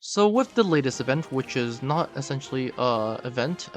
So with the latest event, which is not essentially a event,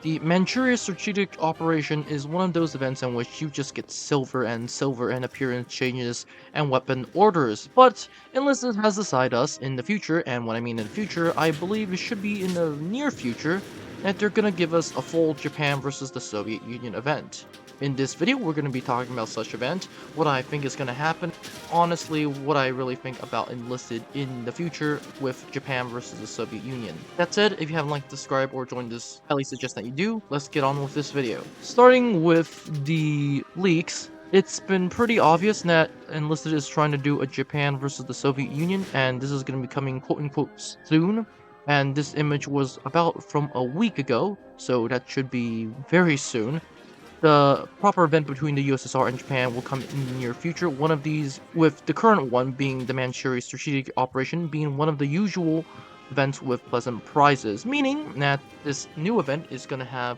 the Manchuria Strategic Operation is one of those events in which you just get silver and appearance changes and weapon orders. But Enlisted has decided us in the future, and when I mean in the future, I believe it should be in the near future, that they're gonna give us a full Japan versus the Soviet Union event. In this video, we're going to be talking about such event, what I think is going to happen, honestly what I really think about Enlisted in the future with Japan versus the Soviet Union. That said, if you haven't liked, subscribed, or joined this, highly suggest that you do. Let's get on with this video. Starting with the leaks, it's been pretty obvious that Enlisted is trying to do a Japan versus the Soviet Union, and this is going to be coming quote-unquote soon. And this image was about from a week ago, so that should be very soon. The proper event between the USSR and Japan will come in the near future. One of these, with the current one being the Manchuria Strategic Operation, being one of the usual events with pleasant prizes, meaning that this new event is going to have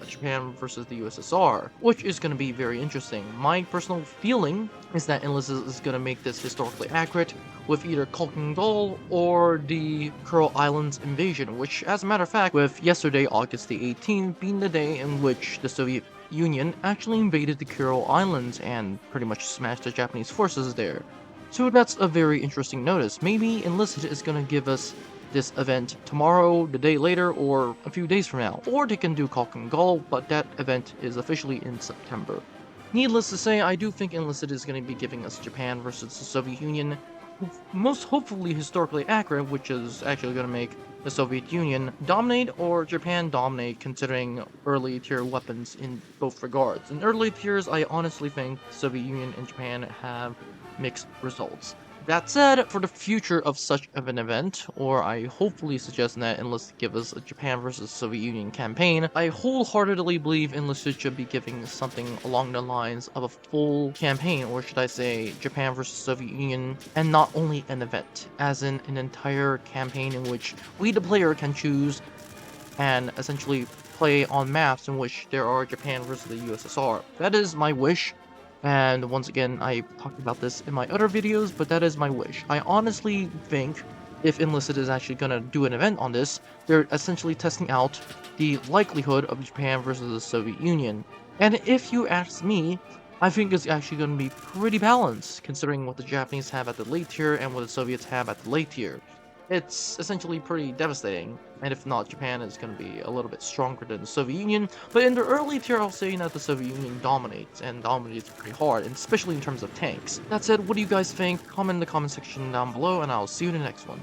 Japan versus the USSR, which is going to be very interesting. My personal feeling is that Enlisted is going to make this historically accurate with either Gol or the Kuril Islands invasion, which, as a matter of fact, with yesterday, August the 18th, being the day in which the Soviet Union actually invaded the Kuril Islands and pretty much smashed the Japanese forces there. So that's a very interesting notice. Maybe Enlisted is going to give us this event tomorrow, the day later, or a few days from now. Or they can do Gol, but that event is officially in September. Needless to say, I do think Enlisted is going to be giving us Japan versus the Soviet Union, most hopefully historically accurate, which is actually going to make the Soviet Union dominate or Japan dominate, considering early tier weapons in both regards. In early tiers, I honestly think Soviet Union and Japan have mixed results. That said, for the future of such of an event, or I hopefully suggest that Enlisted give us a Japan versus Soviet Union campaign, I wholeheartedly believe Enlisted should be giving something along the lines of a full campaign, or should I say Japan versus Soviet Union, and not only an event, as in an entire campaign in which we the player can choose and essentially play on maps in which there are Japan versus the USSR. That is my wish. And once again, I talked about this in my other videos, but that is my wish. I honestly think if Enlisted is actually going to do an event on this, they're essentially testing out the likelihood of Japan versus the Soviet Union. And if you ask me, I think it's actually going to be pretty balanced, considering what the Japanese have at the late tier and what the Soviets have at the late tier. It's essentially pretty devastating, and if not, Japan is going to be a little bit stronger than the Soviet Union, but in the early tier, I'll say that the Soviet Union dominates, and dominates pretty hard, and especially in terms of tanks. That said, what do you guys think? Comment in the comment section down below, and I'll see you in the next one.